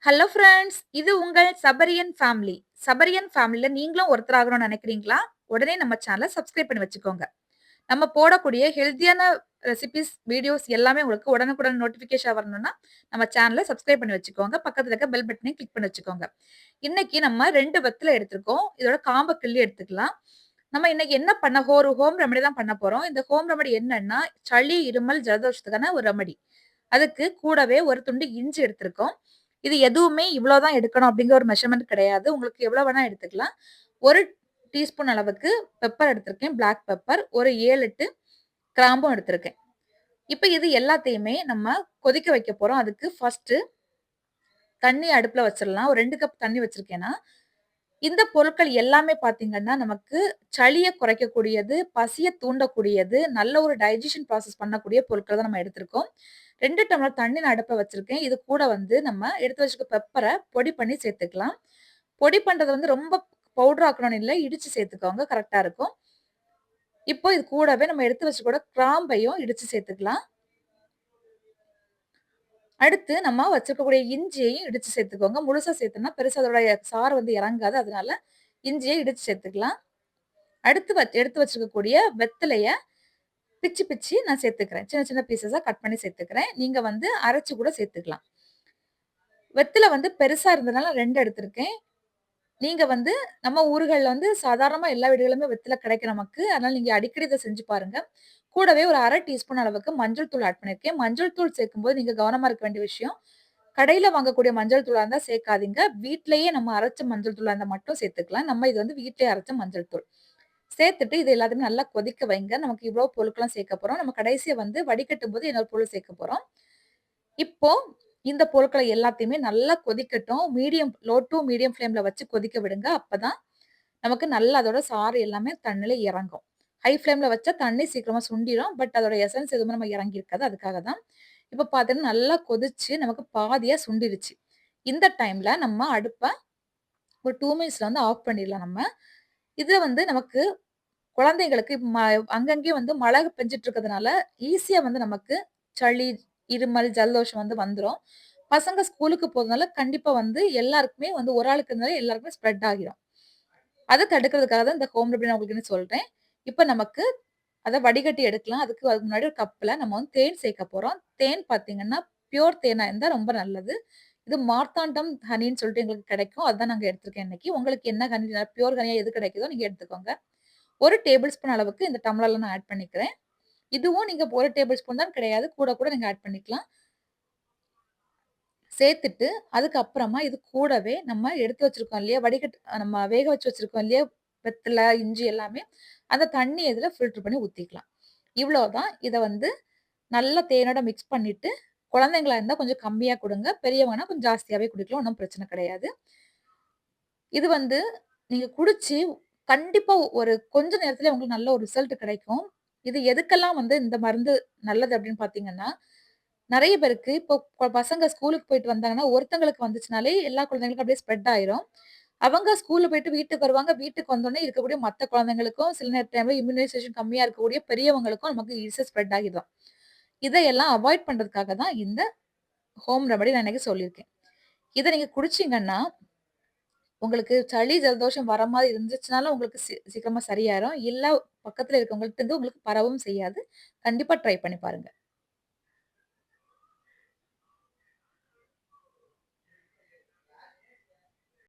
Hello friends! இது உங்கள் சபரியன் family. சபரியன் ஃபேமிலில நீங்களும் ஒருத்தராகணும்னு நெனைக்கிறீங்களா? உடனே நம்ம சேனல சப்ஸ்கிரைப் பண்ணி வச்சுக்கோங்க. நம்ம போடக்கூடிய ஹெல்த்தியான ரெசிபீஸ், வீடியோஸ் எல்லாமே உங்களுக்கு உடனுக்குடன் நோட்டிஃபிகேஷன் வரணும்னா, நம்ம சேனல சப்ஸ்கிரைப் பண்ணி வச்சுக்கோங்க. பக்கத்துல இருக்க பெல் பட்டனையும் கிளிக் பண்ணி வச்சுக்கோங்க. இன்னைக்கு நம்ம 2 வெத்தல எடுத்திருக்கோம். இதோட காம்ப கிள்ளி எடுத்துக்கலாம். நம்ம இன்னைக்கு என்ன பண்ண ஒரு ஹோம் ரெமெடி தான் பண்ண போறோம். இந்த ஹோம் ரெமெடி என்னன்னா, சளி, இருமல், ஜலதோஷத்துக்கான ஒரு ரெமெடி. அதுக்கு கூடவே ஒரு துண்டு இஞ்சி எடுத்திருக்கோம். இது எதுவுமே இவ்வளோ தான் எடுக்கணும் அப்படிங்கிற ஒரு மெஷர்மென்ட் கிடையாது. உங்களுக்கு எவ்வளோ வேணா எடுத்துக்கலாம். 1 டீஸ்பூன் அளவுக்கு பெப்பர் எடுத்திருக்கேன். Black pepper. ஒரு 7, 8 கிராம்பும் எடுத்திருக்கேன். இப்ப இது எல்லாத்தையுமே நம்ம கொதிக்க வைக்க போறோம். அதுக்கு ஃபர்ஸ்ட்டு தண்ணி அடுப்புல வச்சிரலாம். ஒரு 2 கப் தண்ணி வச்சிருக்கேன்னா, இந்த பொருட்கள் எல்லாமே பார்த்தீங்கன்னா, நமக்கு சளிய குறைக்கக்கூடியது, பசிய தூண்டக்கூடியது, நல்ல ஒரு டைஜஷன் ப்ராசஸ் பண்ணக்கூடிய பொருட்கள் தான் நம்ம எடுத்திருக்கோம். 2 டம்ளர் தண்ணி நான் அடுப்புல வச்சிருக்கேன். இது கூட வந்து நம்ம எடுத்து வச்சிருக்க பெப்பர பொடி பண்ணி சேர்த்துக்கலாம். பொடி பண்றது வந்து ரொம்ப பவுடர் ஆக்கணும்னு இல்ல. இடிச்சு சேர்த்துக்கோங்க. கரெக்ட்டா இருக்கும். இப்போ இது கூடவே நம்ம எடுத்து வச்சிருக்க கிராம்பையும் இடிச்சு சேர்த்துக்கலாம். அடுத்து நம்ம வச்சிருக்கக்கூடிய இஞ்சியையும் இடிச்சு சேர்த்துக்கோங்க. முழுசா சேர்த்தோம்னா பெருசா அதோட சாறு வந்து இறங்காது. அதனால இஞ்சிய இடிச்சு சேர்த்துக்கலாம். அடுத்து எடுத்து வச்சிருக்கக்கூடிய வெத்தலைய பிச்சு பிச்சு நான் சேர்த்துக்கிறேன். சின்ன சின்ன பீஸஸா கட் பண்ணி சேர்த்துக்கிறேன். நீங்க வந்து அரைச்சு கூட சேர்த்துக்கலாம். வெத்தல வந்து பெருசா இருந்ததுனால 2 எடுத்திருக்கேன். நீங்க வந்து நம்ம ஊர்கள்ல வந்து சாதாரணமா எல்லா வீடுகளிலுமே வெத்தல கிடைக்கும் நமக்கு. அதனால நீங்க அடிக்கடி இத செஞ்சு பாருங்க. கூடவே ஒரு 1/2 டீஸ்பூன் அளவுக்கு மஞ்சள் தூள் ஆட் பண்ணியிருக்கேன். மஞ்சள் தூள் சேர்க்கும்போது நீங்க கவனமா இருக்க வேண்டிய விஷயம், கடையில வாங்கக்கூடிய மஞ்சள் தூளா இருந்தா சேர்க்காதீங்க. வீட்லயே நம்ம அரைச்ச மஞ்சள் தூளா இருந்தா மட்டும் சேர்த்துக்கலாம். நம்ம இது வந்து வீட்லயே அரைச்ச மஞ்சள் தூள். சேர்த்துட்டு இது எல்லாத்தையுமே நல்லா கொதிக்க வைங்க. நமக்கு இவ்ளோ பொருட்கள்லாம் சேர்க்க போறோம். நம்ம கடைசியா வந்து வடிகட்டும்போது இன்னொரு பொருள் சேர்க்க போறோம். இப்போ இந்த பொருட்கள எல்லாத்தையுமே நல்லா கொதிக்கட்டும். லோ டூ மீடியம் ஃப்ளேம்ல வச்சு கொதிக்க விடுங்க. அப்பதான் நமக்கு நல்லா அதோட சாறு எல்லாமே தண்ணில இறங்கும். ஹை ஃப்ளேம்ல வச்சா தண்ணி சீக்கிரமா சுண்டிரும். பட் அதோட எசன்ஸ் எதுவுமே நம்ம இறங்கியிருக்காது. அதுக்காக தான். இப்ப பார்த்தீங்கன்னா, நல்லா கொதிச்சு நமக்கு பாதியா சுண்டிருச்சு. இந்த டைம்ல நம்ம அடுப்ப ஒரு 2 மினிட்ஸ்ல வந்து ஆஃப் பண்ணிடலாம் நம்ம. இது வந்து நமக்கு குழந்தைகளுக்கு அங்கங்கேயும் வந்து மழை பெஞ்சுட்டு இருக்கிறதுனால, ஈஸியா வந்து நமக்கு சளி, இருமல், ஜலதோஷம் வந்து வந்துரும். பசங்க ஸ்கூலுக்கு போறதுனால கண்டிப்பா வந்து எல்லாருக்குமே வந்து ஒரு ஆளுக்கு இருந்தாலே எல்லாருக்குமே ஸ்ப்ரெட் ஆகிரும். அத தடுக்கிறதுக்காக தான் இந்த ஹோம் ரெமெடி நான் உங்களுக்கு சொல்றேன். இப்ப நமக்கு அத வடிகட்டி எடுக்கலாம். அதுக்கு முன்னாடி ஒரு கப்ல நம்ம வந்து தேன் சேர்க்க போறோம். தேன் பார்த்தீங்கன்னா, பியூர் தேனா இருந்தா ரொம்ப நல்லது. இது மார்த்தாண்டம் ஹனின்னு சொல்லிட்டு எங்களுக்கு கிடைக்கும். அதான் நாங்க எடுத்திருக்கேன் இன்னைக்கு. உங்களுக்கு என்ன ஹனி பியூர் ஹனியா எது கிடைக்குதோ நீங்க எடுத்துக்கோங்க. 1 டேபிள் ஸ்பூன் அளவுக்கு இந்த டம்ளர்ல நான் ஆட் பண்ணிக்கிறேன். இதுவும் நீங்க 1 டேபிள் ஸ்பூன் தான் கிடையாது. கூட கூட நீங்க ஆட் பண்ணிக்கலாம். சேர்த்துட்டு, அதுக்கப்புறமா இது கூடவே நம்ம எடுத்து வச்சிருக்கோம் இல்லையா? நம்ம வேக வச்சு வச்சிருக்கோம் இல்லையா? வெத்தல, இஞ்சி எல்லாமே. அந்த தண்ணி இதுல ஃபில்டர் பண்ணி ஊத்திக்கலாம். இவ்வளோதான். இத வந்து நல்லா தேனோட மிக்ஸ் பண்ணிட்டு, குழந்தைங்களா இருந்தா கொஞ்சம் கம்மியா குடுங்க. பெரியவங்கன்னா கொஞ்சம் ஜாஸ்தியாவே குடிக்கலாம். ஒண்ணும் பிரச்சனை கிடையாது. இது வந்து நீங்க குடிச்சு கண்டிப்பா ஒரு கொஞ்ச நேரத்திலே உங்களுக்கு நல்ல ஒரு ரிசல்ட் கிடைக்கும். இது எதுக்கெல்லாம் வந்து இந்த மருந்து நல்லது அப்படின்னு பார்த்தீங்கன்னா, நெறைய பேருக்கு இப்போ பசங்க ஸ்கூலுக்கு போயிட்டு வந்தாங்கன்னா, ஒருத்தங்களுக்கு வந்துச்சுனாலே எல்லா குழந்தைகளுக்கும் அப்படியே ஸ்ப்ரெட் ஆயிரும். அவங்க ஸ்கூல்ல போயிட்டு வீட்டுக்கு வருவாங்க. வீட்டுக்கு வந்தோனே இருக்கக்கூடிய மத்த குழந்தைங்களுக்கும் சில டைம்ல இம்யூனைசேஷன் கம்மியா இருக்கக்கூடிய பெரியவங்களுக்கும் நமக்கு ஈஸியா ஸ்ப்ரெட் ஆகிரும். இதையெல்லாம் அவாய்ட் பண்றதுக்காக தான் இந்த ஹோம் ரெமெடி நான் இன்னைக்கு சொல்லியிருக்கேன். இத நீங்க குடிச்சீங்கன்னா உங்களுக்கு சளி, ஜலதோஷம் வர மாரி இருந்துச்சுனாலும் உங்களுக்கு சீக்கிரமா சரியாயிரும். இல்ல பக்கத்துல இருக்கவங்கள்ட்ட இருந்து உங்களுக்கு பரவவும் செய்யாது. கண்டிப்பா ட்ரை பண்ணி பாருங்க.